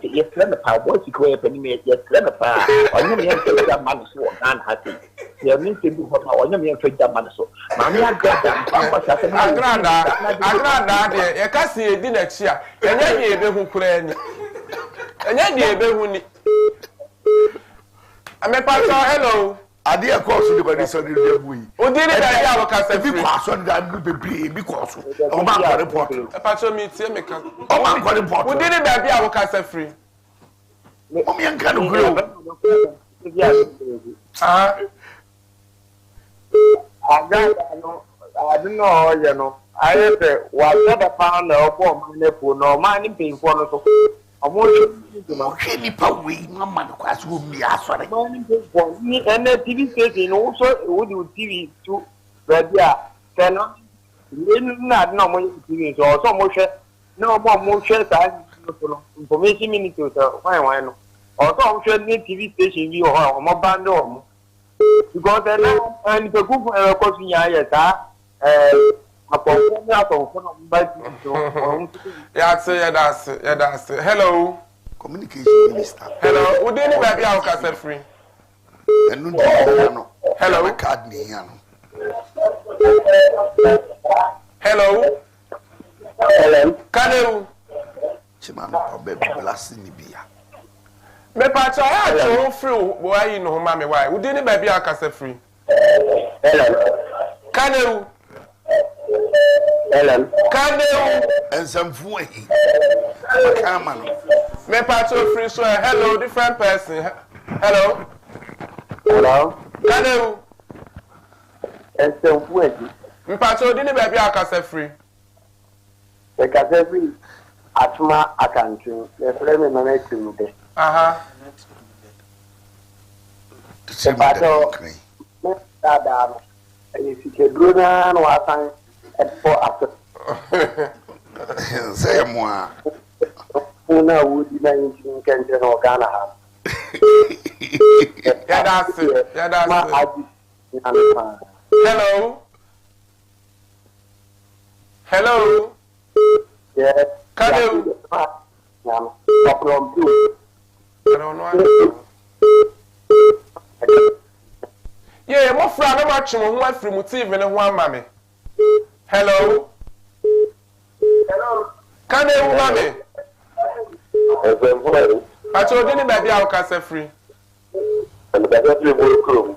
yes, let the power boys you go up and make yes, let the power. Or you have to that man so unhappy. You need to do what I want you to that man so. Mammy, I got Agradaa, you can't see a dinner chair. And then you be who could. And then you be who. I'm a pastor. Hello. I did cross the body so the way. Who did it? I have a cast because I'm because oh my report. A pastor meets him. Oh my God, report. Who did it? I have a cast free. Oh, me and can grow. I don't know, you know. I say, what the pound of 4 minutes for no money paying for us. I'm okay, we no man quite will be as for me and the TV station also would do TV too. But yeah, cannot not no more TV or so much. No more motion information ministers. Fine, or some TV station you or more band on. Because then and the group of course yes, that's it. Hello. Communication minister. Hello. Would anybody have cast free? And no. Hello. Card me here. Hello. Kaneu. Chimano, baby, blasting me beer. Me pacha ya cho free why you know mama why we didn't baby akase free Kaneu Kaneu and some food come on me pacha free so hello different person hello Kaneu and some food me pacha didn't baby akase free because free atma akantu the frame na make you dey If you can do that, no time at 4 after. Say more. Una would be 19 can or Ghana. Yeah, that's it. Yeah, that's it. Hello. Hello. Yes. Can you? Problem too. I don't know. Yeah, my friend, I'm watching one from TV and one mammy. Hello. Hello. Can you, mammy? I told you, baby, I'll cast a free. And the other will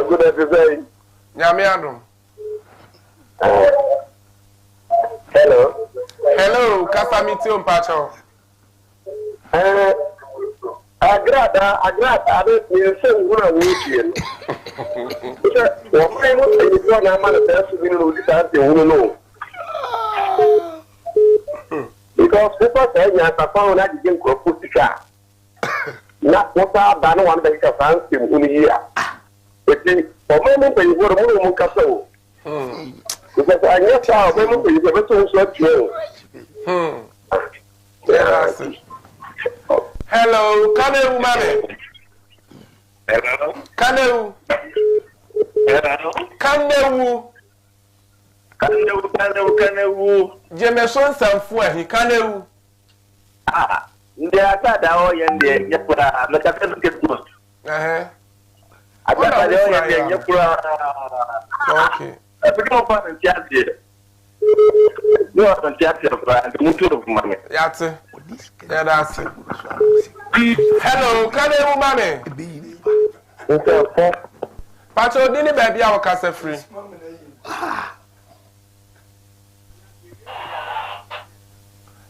good every Yami Adam. Hello. Hello, Casamity Pacho. Agradaa, I don't know what weekend. What I want to do, I'm not a person because people say, yes, I found that you can put the car. Not what I don't want to make a fancy in here. But for moment, you go to Moon Castle. Because I guess I'll remember you ever told you. Hello, Kanu, mammy. Hello. Kanu. Hello. Kanu. Kanu. Jameson Sanfua, he Kanu. Ah, there are that and the Yapura, not a little bit most. I got the Yapura. Okay. I become fun and chat here. You are on chat of money. Yate. Yeah, that's it. Hello, Kanu, mammy. Pacho, didn't baby our cassa free.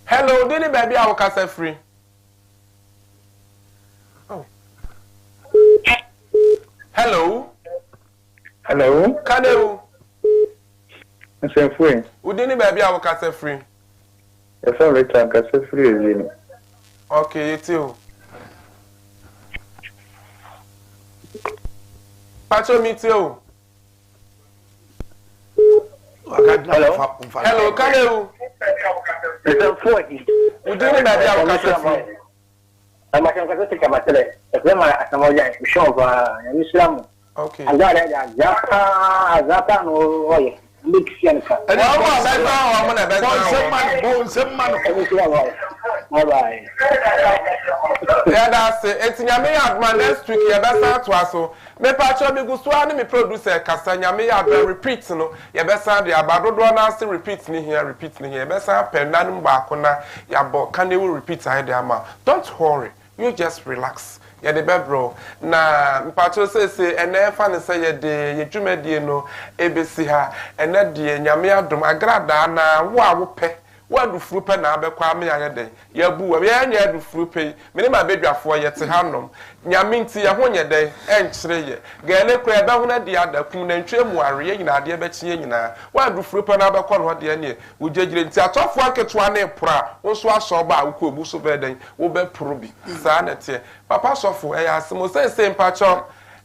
Hello, didn't baby our cassa free. Oh. Hello. Hello. Kanu. I'm free. We didn't baby our cassa free. Yes, I'm return cassa free. Okay, you too. Pacho, me too. Hello. Hello, Kanu. I'm free. We didn't baby our cassa free. I'm not going to take my tele. If I'm a show, Islam. Okay. I got it. Zata no mix yanka. And I'm Bye. Yeah, that's it. It's Nyame Adman next week. Yeah, that's how to aso. Me pacho me gusua me producer kasa Nyame Adman repeat no. Yeah, besa de abado do na say repeat ni here. Besa penanum ba akona ya bo can they will repeat I dey ama. Don't worry. You just relax. Yeah, the bedroom. Na mpacho say ene fa ne say ye de ye dwumadie no ebesi ha ene de Nyame Adom Agradaa na wo a wo pe wa du frupe na abekwa me ya den ya bu wa ya nya du frupe me ne ma bedwafo ye te hanom Nyame nti ye ho nye den enkyere ye ga ne kura be ho na de adakum na ntwe mu are ye nyina de bekye nyina wa du frupe na abekwa no de ne wo gyegyire nti atofo aketoa na epura wo so aso ba wo ko bu so be den wo be puru bi sa na te papa sofo e ya asemo say mpacho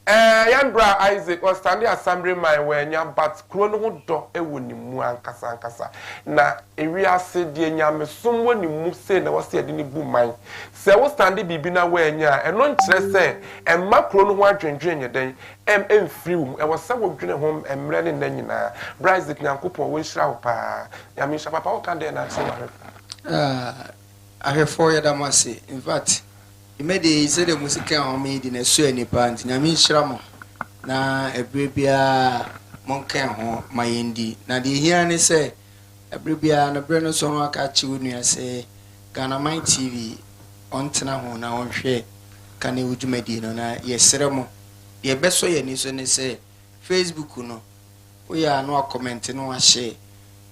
Yandra Isaac was standing assembly my when ya but krono ho do ewo ni mu ankasa na ewia se de nyame somwo ni mu se na wose ade ni bu man se wo standi bibi na we nya eno nkire se emma krono ho adwendwen nye den emfiri wum e wo se wo dwene ho emre ne na nyina Isaac nyankopon wo nhira wo pa nyame hya papa wo kan de na se wa ahefo ya damase in fact imedi say the music on me di na so ani pant nyame nhira mo na ebrebia monkan ho mayendi na de hia ne say ebrebia na bre no so no aka chi wonu ase Ghana Mine TV on tena ho na onhwe kan e wudumadi no na yesere mo ye beso ye ni so ne say Facebook no we ya no comment no a share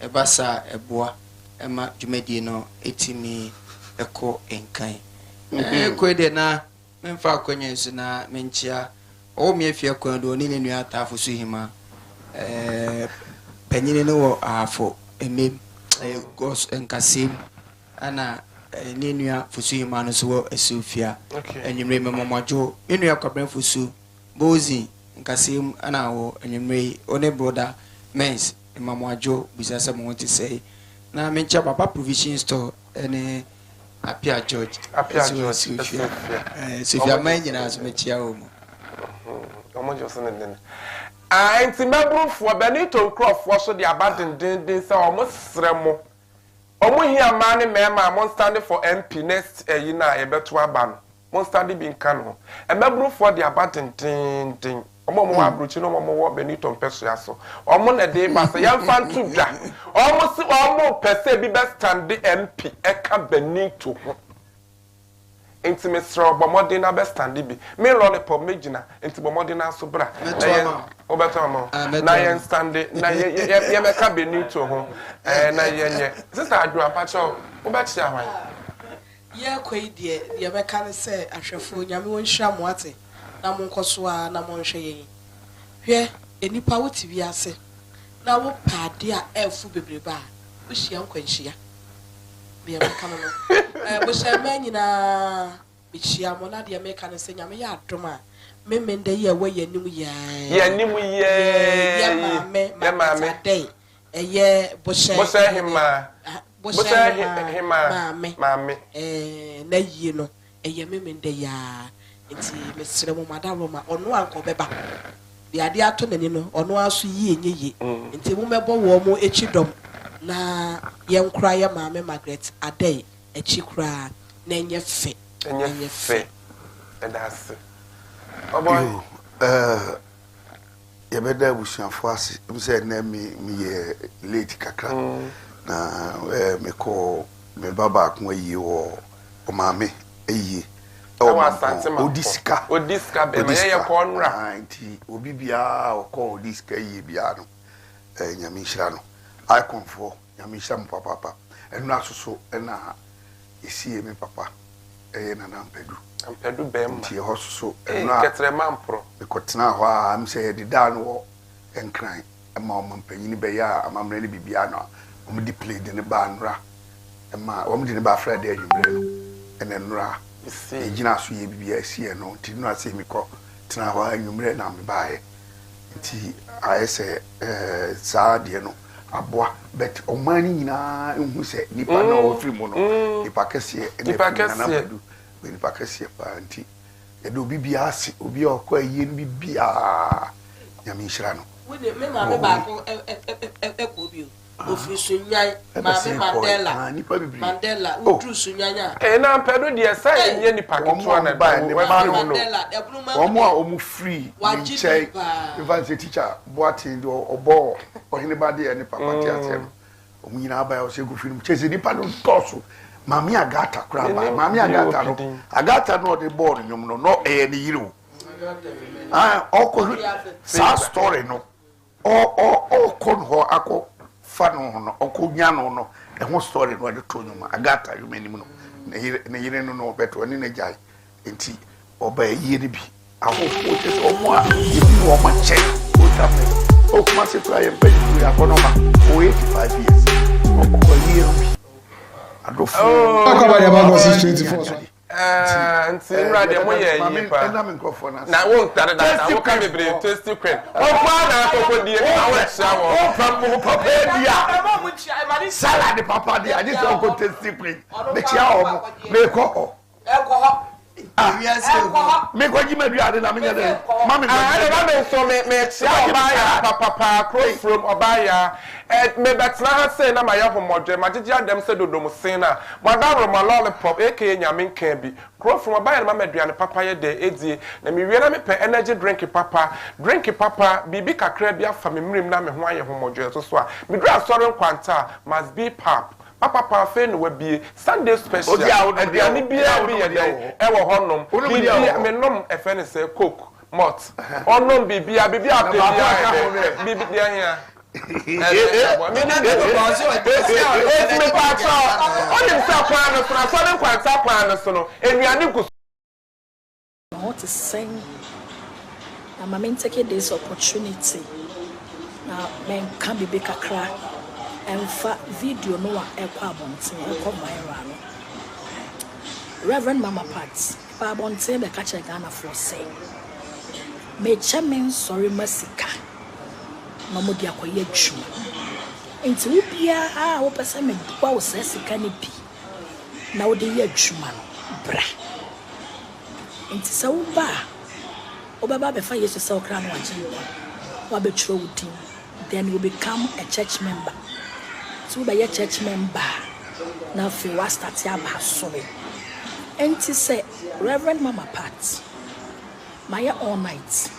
e basa eboa ema dwumadi no etimi eko enkan kwede na memfa akwanya nso na menchia o me afia kwan do ni nenu atafo so hima panyine no wo afo emem gos enkasem ana Ninua Fusu Manuso Esufia, and you remember Mojo, Inua Cabran Fusu, Bozi, Kasim, and our, and you may only brother, Mens, and Mamma Joe, because someone want to say. Now, I mean, Papa Provision Store, and Apia George, Apia George, Sophia Mangan as Metiao. And remember for Benito Croft was the abandoned days almost Remo. Here, man, I'm standing for MP next a year, a better ban. One standing being cano. And member for the abandoned thing. Omo Bruchino Momo Benito Pesuaso. Omo a day, but a young fan to that. Almost per se be best stand the MP, Eka Benito. Intimate straw, Bomodina best stand be. Me lollipop, Majina, into Bomodina Subra. Obertomo. Nayan standing, Yamaka Benito home. And Nayan, Sister Adra Pacho, Obertia. Yeah, quite dear, the American say, I shall phone Yamu and Shamwati. Namon Koswa, Namon Shay. Here, any power to be assay. Now, what part dear elf will be bar, which young quenchia. The American, which I mean in a which Yamona, the American say, Yamia Droma, Memen the year where you knew ya, Mamma day, a year, Bush him, Mammy, na you know, a yemen de ya. It's Mr. Madame or no uncle Beba. The idea to Nenino or no asu ye, until Mumebo Womo echidom. Na young crier, Mamma Margaret, a day, a chikra, name your fit, and your fit. And that's it. Oh, boy, you better wish you for us. You said, name me Lady Kaka. Me call me Baba, where you or Mammy, a ye. Odiska, Obibia, or call this Kayibiano, Yamishano. I come for Yamisham Papa, and not so, and you see me, Papa, and Ampedu. Ampedu Bem, Tioso, and Catremampro, because now I'm saying the down war and crying. A mom penny bear, a mam really bibiano, played in the banra, and my woman in about Friday, and then Ra. Ejina so ye bibia sie no ti no ase mi ko tena ho anwumre na me bae nti ayese saa de no aboa bet omani nyina ehu se nipa na ofri mu no nipa kese na badu nipa kese pa nti e do bibia ase obi okọ aye no bibia nyame nhira no we de me ma me ba ko ko bi ofri sunyan Mandela Mandela udru sunyanya na pedo de say nye nipa keto na ba ne ba no omo a omu free nchai even say teacher boatin do obo ohine ba de ne papa ti atem omu nyina ba o se go film chese nipa no toso mami agata kura ba mami agata no de board nyom no e ne yiro oko sa story no o kon ho akọ fano no okonya no e ho story no de to nyuma agata you menim no na yire no beto ani na jai enti oba yire bi ahofo te so mo a ibi wo ma che o tamme o kuma se kwa ye mpa ni ya kono ma o 85 years o ko yire bi adofo akaba ya ba 24 nti nra de mo ye yipa na wo tare da wo ka bebre tasty cream o pa na akoko die na wo hia wo papa dia salad papa dia this one go tasty cream me chia o me ko me ko ji madu ade na me nyade mami me so me chia obaya papa cross from obaya me betna ha say na my homodwe magigi adem say dodom sin na madaro lollipop aka nyame nkan bi cross from obaya na maduane papa ye de edie na me wie na me pe energy drink papa bibi kakra bia fa me mrim na me ho aye homodwe so a me dra sorry kwanta must be pap papa fe no wabie Sunday special aduane bia bi ye de e wo honom bibia me nom e fe ne say coke malt onom bibia bibi dia hia I want to sing. I'm going to take this opportunity. Now, men can be big a crack and for video no one equal viral. Reverend Mama Pat, Babonte be catch a Ghana for say. Me chairman sorry masika. No mo dia koye dwuma. Enti wo bia a wo pese me bua wo sika ne bi. Na wo de ye dwuma no bra. Enti sa wo ba obaba be fa Yesu sa okra no agye. Wa be tro wudin. Then you become a church member. So be a church member. Now if you start ya ba so. Enti say Reverend Mama Pat. My all night.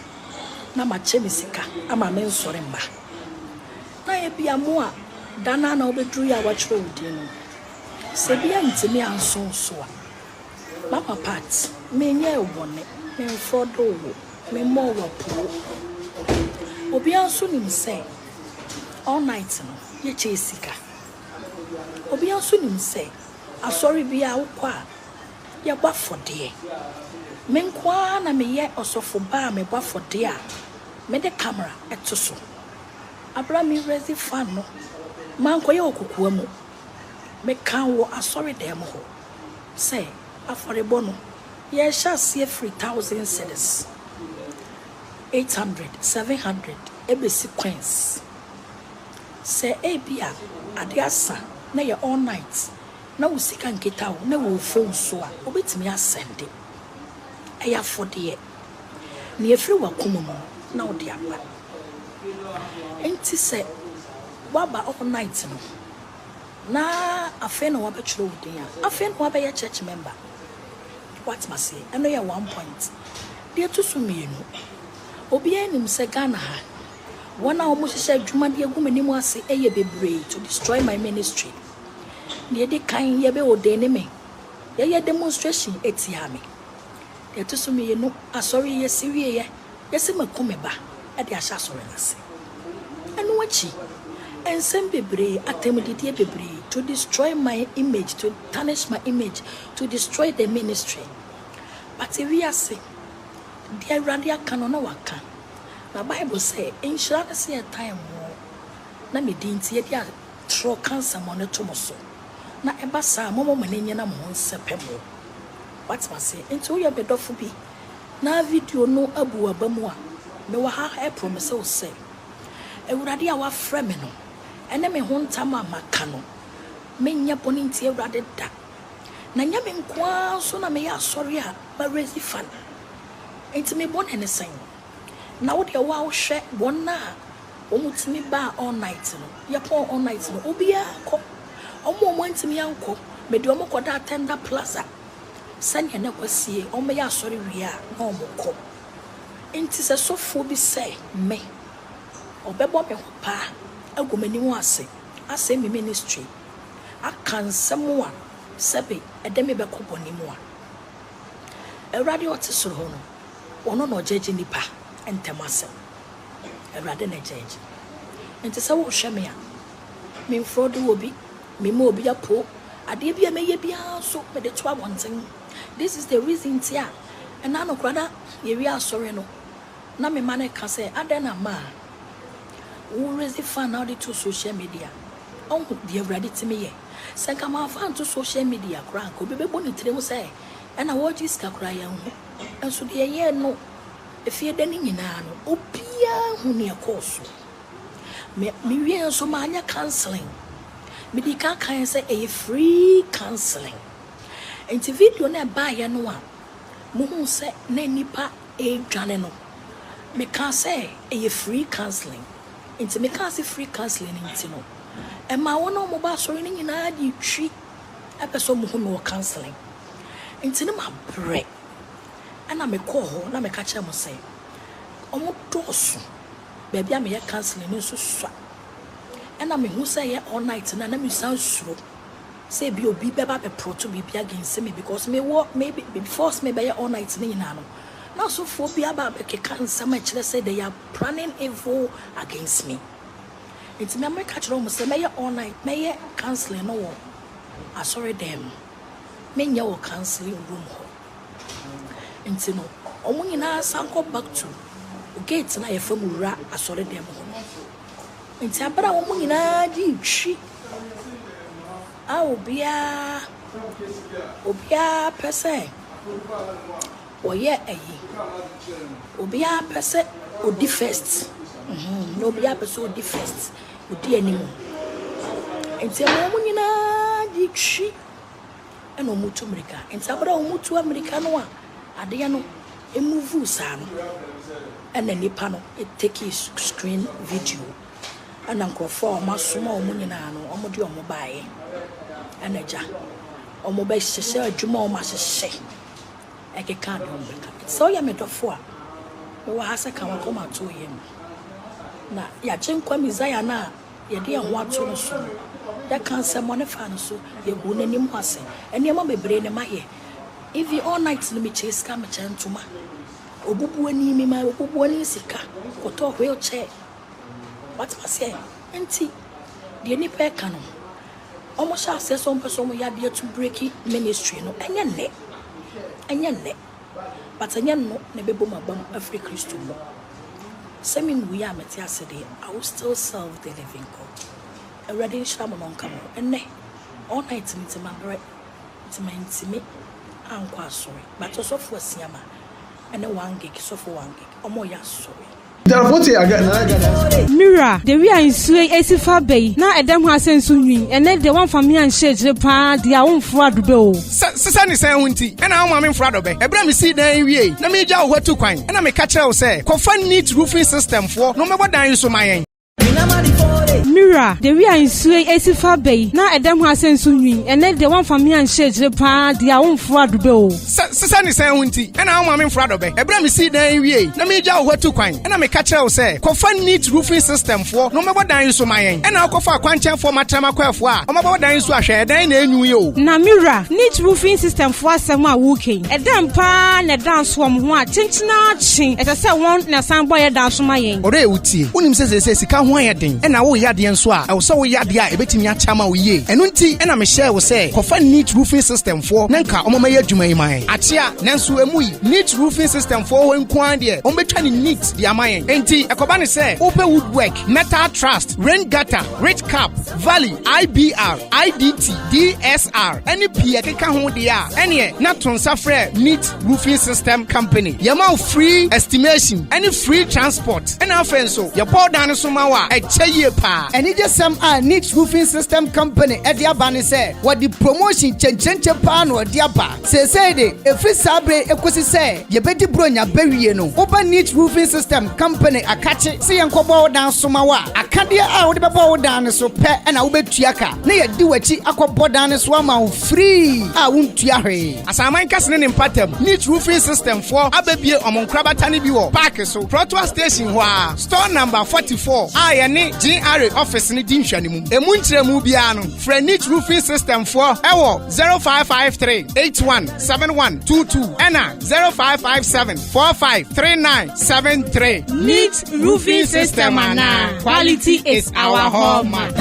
Na ma chemisika ama men sore mba. Na ye bia mo a dana na obedru ya wachro wudin no. Se bia ntimi anso so a. Mama Pat, me nye wone, me frodo wo, me mo wapo. Obi anso nim say all night no ye chesika. Obi anso nim say asori bia wo kwa ye gba fode. Me nkwa na me ye osofo ba me gba fode a me de camera eto so. Abra mi resi fan no. Man koye okukuwa mu. Me kan wo asori dem ho. Say aforebo no ye sha see 3,000 cedis. 800, 700 ebesi coins. Say ebia adiasa na ye all night. Na wo sika nketa wo na wo phone so a obetimi asende. Eya fode ne efiri wakomo mu na wo de aba. Enti say waba all night no. Na afen no wabetro wudin a. Afen no wabe church member. What must say? I know you 1 point. Dear to sumi no. Obi enim se Ghana ha. One almost said Juma de Gumanimu say eye bebre to destroy my ministry. Near the kind ye be ordain me. Ye demonstration etiame. Dear to sumi no, a sorry ye sirie, yes, ma comeba at the assassins. And watchy. And send bebre attempted ye bebre to destroy my image, to tarnish my image, to destroy the ministry. But if we are saying, dear Radia Canona Waka, the Bible say, in shall see a time more. Na me didn't yet throw cancer on a tomoso. Na ebasa, Momo Manina Mon Sepemo. What must say, into your bed of be. Na video no abu abamwa. Me wa ha promise o say. E Radia wa fremeno. Ene me hontama makano. Me nya boninti Ewrade da. Na nya me nkwa so na me ya sorry a ma resi fan. Enti me bon ene sen. Na wo de wa wo hwe wona omutimi ba all night no. Ye pon all night no. Obia ko. Omo ntimi yanko. Me de omo koda tender plaza. Sanya na kwasie omo ya sorry wi a na omo ko. Enti se sofo bi say me. Obebo me ho pa. Agumani mu ase me ministry akansem a sebe edeme be koboni mu a Ewrade otisoro ho no ono no jeje nipa entemasem Ewrade na jeje enti se wo hwe me a me frodo obi me mo obi apo ade bia meye bia so me de to abonten. This is the reason tia ena no krada ye wi asore no na me mane ka se adena ma who raise the fan out to social media. Oh, dear, ready to me. Send come out fan to social media, crank, or be bonny to say, and I watch this cry. And so, dear, yeah, no. If you're denning in an opia, who near course. Me, so mania counseling. Medica can say a free counseling. And the video na buy no one. Moon say, Nenipa a janeno. Me can say a free counseling. Into me can't see free counseling into no. And my one no mobile sorry in a di tree episode more counseling. Into my break. And I may call her, and I may catch them say, oh, dosu. Baby, I may counseling in so. And I may who say all night and I may sound slow. Say be beba be pro to be against me because may walk maybe force me by all night in nano. Now so phobia about cancer much let's say they are planning evil against me. It's me I catch room say may all night may counseling no. I sorry them. May your counseling room. Into no. Only na sanko back to gates na from ra I sorry them. Into abra woman na di chi. I will be Obia pese oye eyi obia pese odi first no obia pese odi first odi animu enti mo nyina di twi eno mutu America enti abra mutu America no a ade no emove sa no ena nipa no take screen video ana nkrofo masoma o nyina no omo de omo baaye ena ja omo ba hyehyɛ adwuma o ma hyehyɛ ekeka do mbeka so ya medofo a wo ha se kan wakoma to yem na ya chenkwa mizaya na ye de ho ato no so ya kan se mo ne fa no so ye gu nanim ase ene ma bebre ne maye even all night no me chase ka me chantuma obubu ani mi ma obubu ani sika koto wheelchair what I say enti de ni pe ka no almost sha say some person ya dey to break ministry no enye ne but enye no na bebo mabam Africa Christo no semin we am at yesterday I will still serve the living God already shama mon come enne all night me my bread to my intime ankwa sorry but also for siama ene 1 gig so for 1 gig omo ya sorry Mira, the we are in Sway Esifa Bay. Now a damn has sent Sunwin, and then the one for me and shades the pa, the own fraud bill. Sasani say winty, and I'm in Fradobe. A bram see the way. Let me jaw what to coin, and I'm a catcher say, confine neat roofing system for no matter what down so my Mira, the we are in Sway Esifa Bay. Now a damn has sent Sunwin, and then the one for me and shades the pa, the own fraud bill. Sasani say winty, and I'm in Fradobe. A bram see the way. Let me jaw what to coin, and I'm a catcher say, confine neat roofing system for no matter what down so my and I'll go for a quantum for my tamakwa. I'm about down so I share then you. Na Mira, neat roofing system for some walking. A damn pan, a dance from what chinchina chin, as I said, one na some boy dance from my end. Ore uti, unim says he can't wire thing, and I will yard the answer. I was so yadia, a bit in your chama we and unti, and I'm a share will say, confine neat roofing system for Nanka, Omaya Jumay. Atia, Nansu Emui, neat roofing system for when Quandia, Ometani neat the Amayan. Enti, a Kobani say, open woodwork, metal trust, rain gutter, rich cap, valley, IBR, IDT, DSR, any Piaka hold the air, any not transfer neat roofing system company. Yamau free estimation, any free transport, and our friends so your poor down Sumawa, a chaye pa, and it just some neat roofing system company at the Abani say, what the promotion chenche pan or diapa. Say if we sabre equisi say, ye betty bronya berieno, open neat roofing system company, a catch it, see and kobo down Sumawa, a candia out the bow down so pet and I'll bet Tiaka. Nay, do a chi aqua down a swam free. I won't tiare. As I might cast an impatem, neat roofing system for Ababia among Krabatani Bio, Parker so Proto Station wa store number 44. I and GRA office in the Dinshanimu. A Muntre Mubiano, for neat roofing system for Ewo 0553 817122 Anna 0557 453973. Neat roofing system, quality is our hallmark.